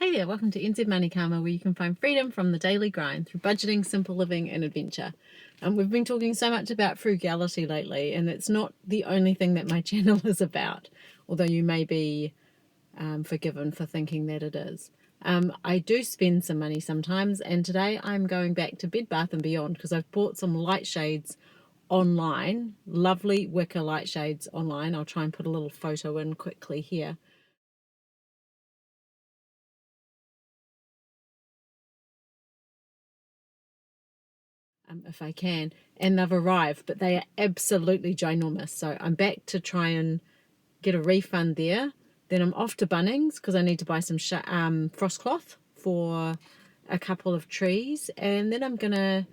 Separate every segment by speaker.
Speaker 1: Hey there, welcome to NZ Money Karma, where you can find freedom from the daily grind through budgeting, simple living and adventure. We've been talking so much about frugality lately, and it's not the only thing that my channel is about, although you may be forgiven for thinking that it is. I do spend some money sometimes, and today I'm going back to Bed Bath & Beyond because I've bought some light shades online, lovely wicker light shades online. I'll try and put a little photo in quickly here. If I can, and they've arrived, but they are absolutely ginormous. So I'm back to try and get a refund there. Then I'm off to Bunnings because I need to buy some frost cloth for a couple of trees, and then I'm gonna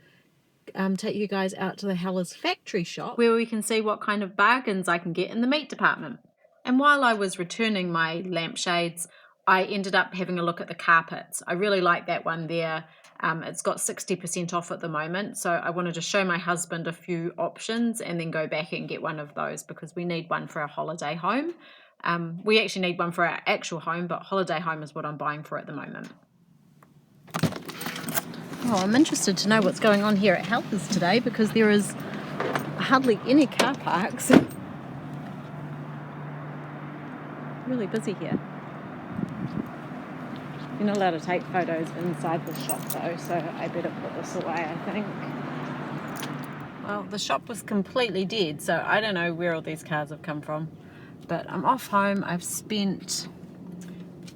Speaker 1: take you guys out to the Heller's factory shop where we can see what kind of bargains I can get in the meat department. And while I was returning my lampshades, I ended up having a look at the carpets. I really like that one there. It's got 60% off at the moment, so I wanted to show my husband a few options and then go back and get one of those because we need one for our holiday home. We actually need one for our actual home, but holiday home is what I'm buying for at the moment. Oh, I'm interested to know what's going on here at Helpers today because there is hardly any car parks. Really busy here. You're not allowed to take photos inside the shop though, so I better put this away, I think. Well, the shop was completely dead, so I don't know where all these cars have come from. But I'm off home. I've spent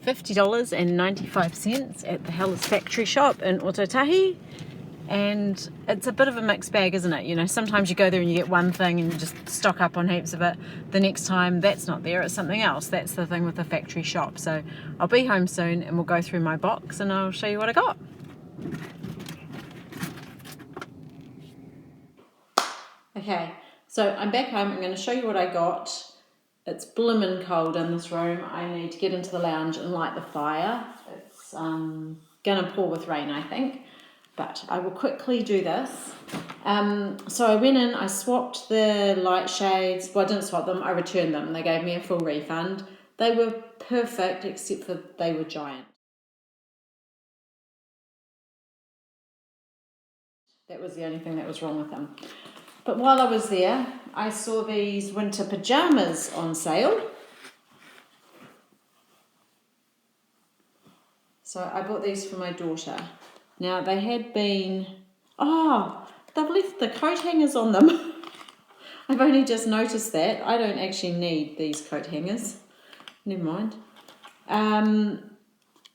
Speaker 1: $50.95 at the Heller's factory shop in Ototahi. And it's a bit of a mixed bag, isn't it? You know, sometimes you go there and you get one thing and you just stock up on heaps of it. The next time that's not there, it's something else. That's the thing with the factory shop. So I'll be home soon and we'll go through my box and I'll show you what I got. Okay, so I'm back home. I'm going to show you what I got. It's blimmin' cold in this room. I need to get into the lounge and light the fire. It's going to pour with rain, I think. But I will quickly do this. So I went in, I swapped the light shades. Well, I didn't swap them, I returned them. They gave me a full refund. They were perfect, except for they were giant. That was the only thing that was wrong with them. But while I was there, I saw these winter pajamas on sale. So I bought these for my daughter. Now they had been, they've left the coat hangers on them. I've only just noticed that. I don't actually need these coat hangers. Never mind.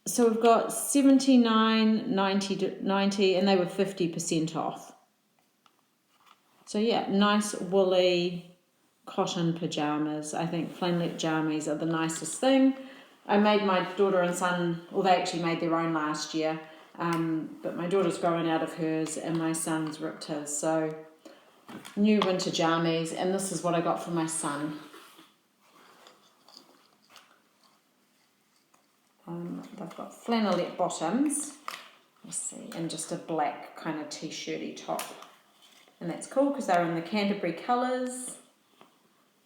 Speaker 1: So we've got $79, $90, and they were 50% off. So yeah, nice woolly cotton pajamas. I think flannelette jammies are the nicest thing. I made my daughter and son, well, they actually made their own last year, but my daughter's growing out of hers and my son's ripped his. So new winter jammies, and this is what I got for my son. They've got flannelette bottoms, let's see, and just a black kind of t-shirty top. And that's cool because they're in the Canterbury colours,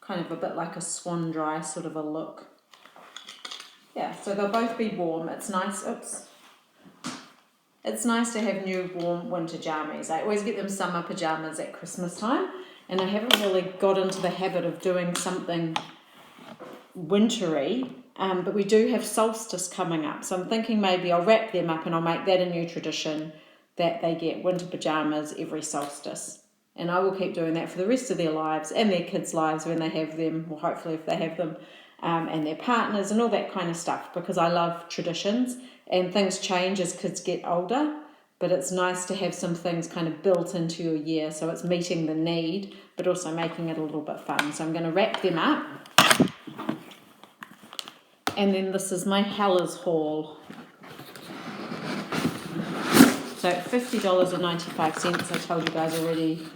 Speaker 1: kind of a bit like a swan dry sort of a look. Yeah, so they'll both be warm. It's nice. It's nice to have new warm winter jammies. I always get them summer pajamas at Christmas time, and I haven't really got into the habit of doing something wintry, but we do have solstice coming up, so I'm thinking maybe I'll wrap them up and I'll make that a new tradition that they get winter pajamas every solstice. And I will keep doing that for the rest of their lives and their kids' lives when they have them, or hopefully if they have them, and their partners and all that kind of stuff, because I love traditions and things change as kids get older, but it's nice to have some things kind of built into your year so it's meeting the need but also making it a little bit fun. So I'm going to wrap them up, and then this is my Heller's haul. So $50.95, I told you guys already.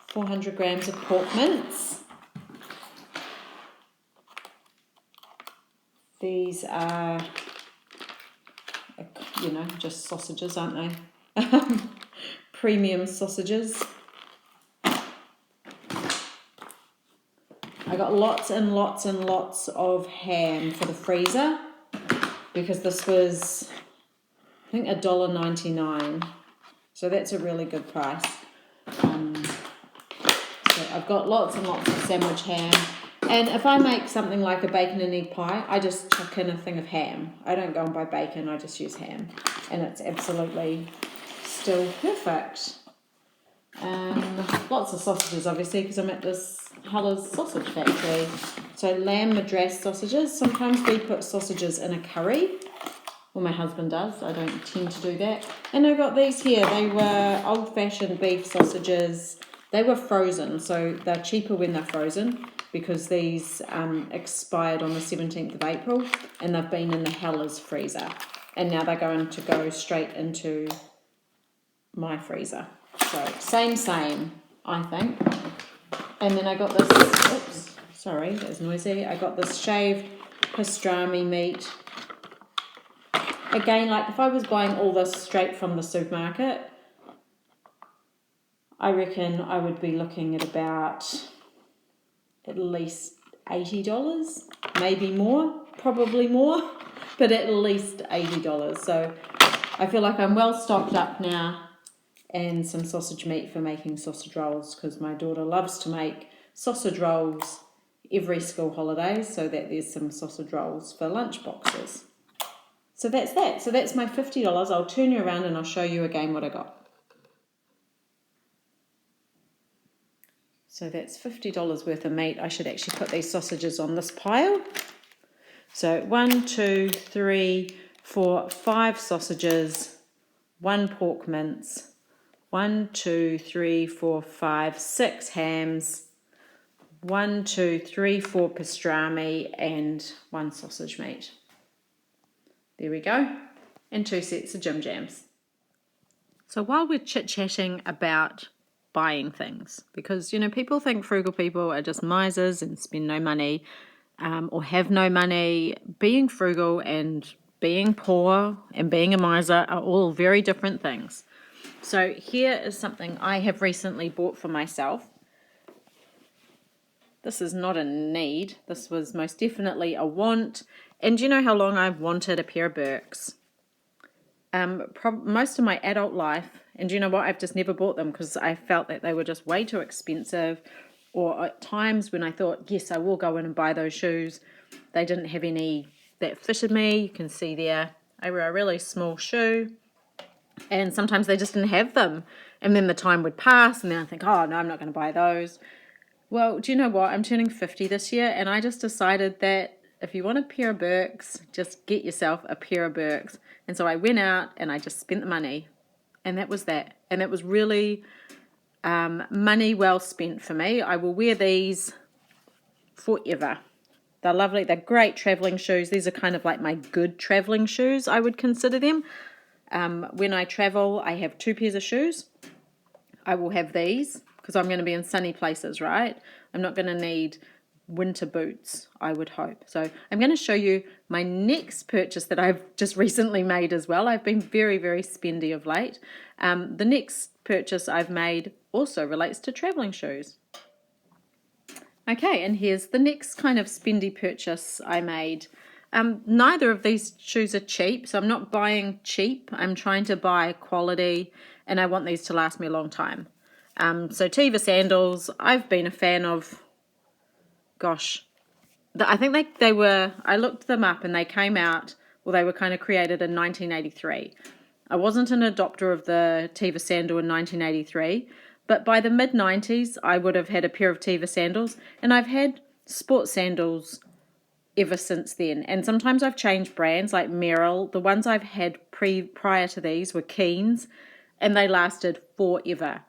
Speaker 1: 400 grams of pork mince. These are, you know, just sausages, aren't they? Premium sausages. I got lots and lots and lots of ham for the freezer because this was, I think, $1.99. So that's a really good price. So I've got lots and lots of sandwich ham. And if I make something like a bacon and egg pie, I just chuck in a thing of ham. I don't go and buy bacon, I just use ham. And it's absolutely still perfect. Lots of sausages, obviously, because I'm at this Heller's sausage factory. So lamb madras sausages. Sometimes we put sausages in a curry. Well, my husband does. I don't tend to do that. And I got these here. They were old-fashioned beef sausages. They were frozen, so they're cheaper when they're frozen because these expired on the 17th of April and they've been in the Heller's freezer. And now they're going to go straight into my freezer. So same, I think. And then I got this, oops, sorry, that was noisy. I got this shaved pastrami meat. Again, like if I was buying all this straight from the supermarket, I reckon I would be looking at about at least $80, maybe more, probably more, but at least $80. So I feel like I'm well stocked up now, and some sausage meat for making sausage rolls because my daughter loves to make sausage rolls every school holidays, so that there's some sausage rolls for lunch boxes. So that's that. So that's my $50. I'll turn you around and I'll show you again what I got. So that's $50 worth of meat. I should actually put these sausages on this pile. So 1, 2, 3, 4, 5 sausages, 1 pork mince, 1, 2, 3, 4, 5, 6 hams, 1, 2, 3, 4 pastrami, and 1 sausage meat. There we go. And 2 sets of Jim Jams. So while we're chit-chatting about buying things, because, people think frugal people are just misers and spend no money, or have no money. Being frugal and being poor and being a miser are all very different things. So here is something I have recently bought for myself. This is not a need. This was most definitely a want. And do you know how long I've wanted a pair of Birks? Most of my adult life, and do you know what? I've just never bought them because I felt that they were just way too expensive. Or at times when I thought, yes, I will go in and buy those shoes, they didn't have any that fitted me. You can see there, I wear a really small shoe. And sometimes they just didn't have them. And then the time would pass and then I think, oh, no, I'm not going to buy those. Well, do you know what? I'm turning 50 this year and I just decided that if you want a pair of Birks, just get yourself a pair of Birks. And so I went out and I just spent the money. And that was that. And that was really money well spent for me. I will wear these forever. They're lovely. They're great traveling shoes. These are kind of like my good traveling shoes, I would consider them. When I travel, I have 2 pairs of shoes. I will have these because I'm going to be in sunny places, right? I'm not going to need winter boots, I would hope. So I'm going to show you my next purchase that I've just recently made as well. I've been very, very spendy of late. The next purchase I've made also relates to traveling shoes. Okay, and here's the next kind of spendy purchase I made. Neither of these shoes are cheap, so I'm not buying cheap. I'm trying to buy quality, and I want these to last me a long time. So Teva sandals, I've been a fan of, gosh, I think they were, I looked them up and they came out, well, they were kind of created in 1983. I wasn't an adopter of the Teva sandal in 1983, but by the mid-90s, I would have had a pair of Teva sandals, and I've had sports sandals ever since then. And sometimes I've changed brands, like Merrill. The ones I've had prior to these were Keens, and they lasted forever.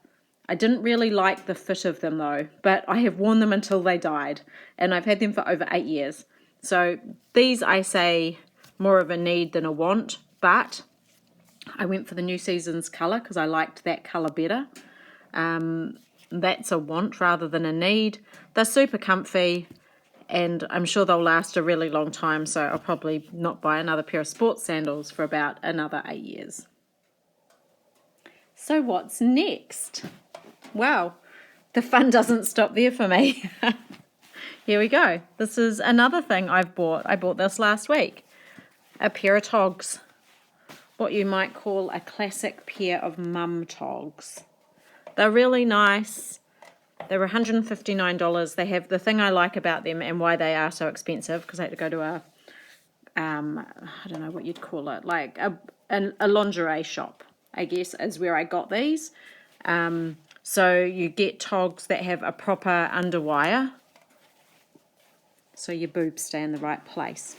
Speaker 1: I didn't really like the fit of them though, but I have worn them until they died, and I've had them for over 8 years. So these, I say, more of a need than a want, but I went for the New Seasons colour because I liked that colour better. That's a want rather than a need. They're super comfy, and I'm sure they'll last a really long time, so I'll probably not buy another pair of sports sandals for about another 8 years. So what's next? Well, the fun doesn't stop there for me. here we go. This is another thing I've bought. I bought this last week. A pair of togs. What you might call a classic pair of mum togs. They're really nice. They were $159. They have the thing I like about them and why they are so expensive, because I had to go to a, I don't know what you'd call it, like a lingerie shop, I guess, is where I got these. So you get togs that have a proper underwire, so your boobs stay in the right place.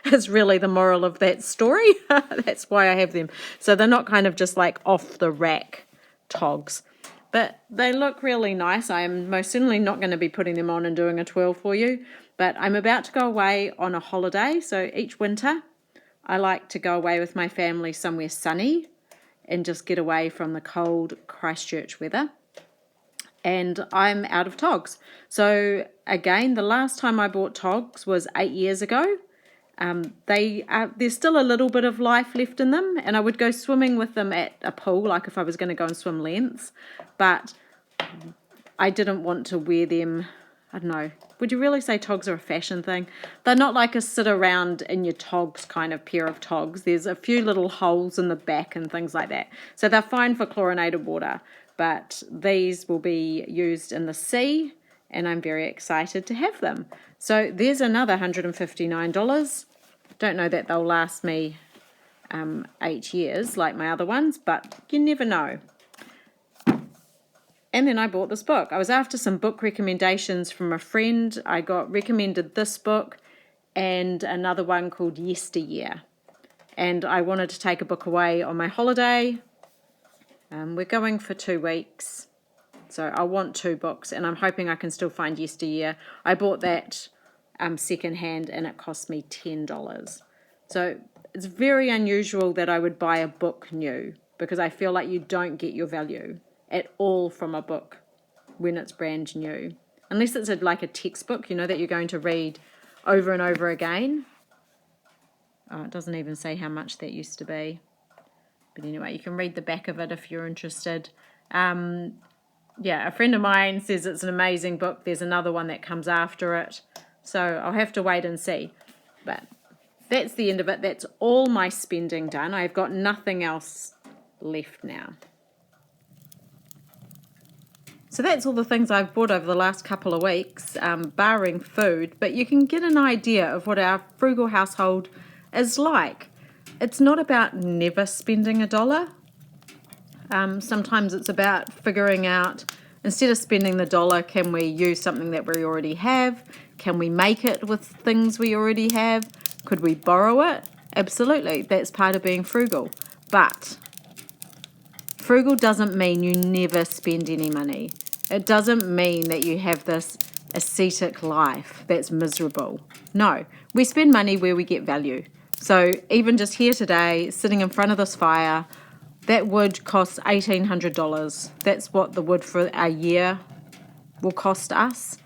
Speaker 1: Is really the moral of that story. That's why I have them. So they're not kind of just like off the rack togs, but they look really nice. I am most certainly not going to be putting them on and doing a twirl for you, but I'm about to go away on a holiday. So each winter I like to go away with my family somewhere sunny and just get away from the cold Christchurch weather. And I'm out of togs. So again, the last time I bought togs was 8 years ago. There's still a little bit of life left in them, and I would go swimming with them at a pool, like if I was going to go and swim lengths, but I didn't want to wear them. I don't know, would you really say togs are a fashion thing? They're not like a sit around in your togs kind of pair of togs. There's a few little holes in the back and things like that, so they're fine for chlorinated water, but these will be used in the sea, and I'm very excited to have them. So there's another $159. Don't know that they'll last me 8 years like my other ones, but you never know. And then I bought this book. I was after some book recommendations from a friend. I got recommended this book and another one called Yesteryear. And I wanted to take a book away on my holiday. We're going for 2 weeks. So I want 2 books, and I'm hoping I can still find Yesteryear. I bought that second hand, and it cost me $10. So it's very unusual that I would buy a book new, because I feel like you don't get your value at all from a book when it's brand new, unless it's like a textbook, you know, that you're going to read over and over again. Oh, it doesn't even say how much that used to be, but anyway, you can read the back of it if you're interested. Yeah, a friend of mine says it's an amazing book. There's another one that comes after it, so I'll have to wait and see. But that's the end of it. That's all my spending done. I've got nothing else left now. So that's all the things I've bought over the last couple of weeks, barring food. But you can get an idea of what our frugal household is like. It's not about never spending a dollar. Sometimes it's about figuring out, instead of spending the dollar, can we use something that we already have? Can we make it with things we already have? Could we borrow it? Absolutely. That's part of being frugal. But frugal doesn't mean you never spend any money. It doesn't mean that you have this ascetic life that's miserable. No, we spend money where we get value. So even just here today, sitting in front of this fire, that wood costs $1,800. That's what the wood for a year will cost us.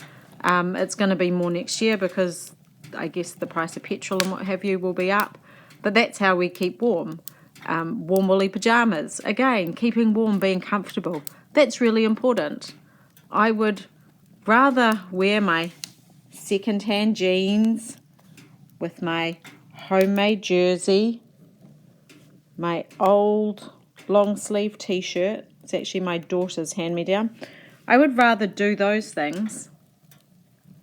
Speaker 1: It's going to be more next year because I guess the price of petrol and what have you will be up. But that's how we keep warm. Warm woolly pajamas. Again, keeping warm, being comfortable. That's really important. I would rather wear my second-hand jeans with my homemade jersey, my old long sleeve t-shirt. It's actually my daughter's hand-me-down. I would rather do those things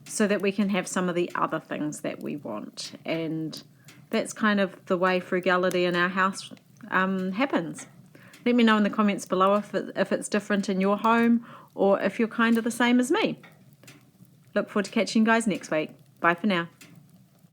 Speaker 1: so that we can have some of the other things that we want. And that's kind of the way frugality in our house happens. Let me know in the comments below if it's different in your home or if you're kind of the same as me. Look forward to catching you guys next week. Bye for now.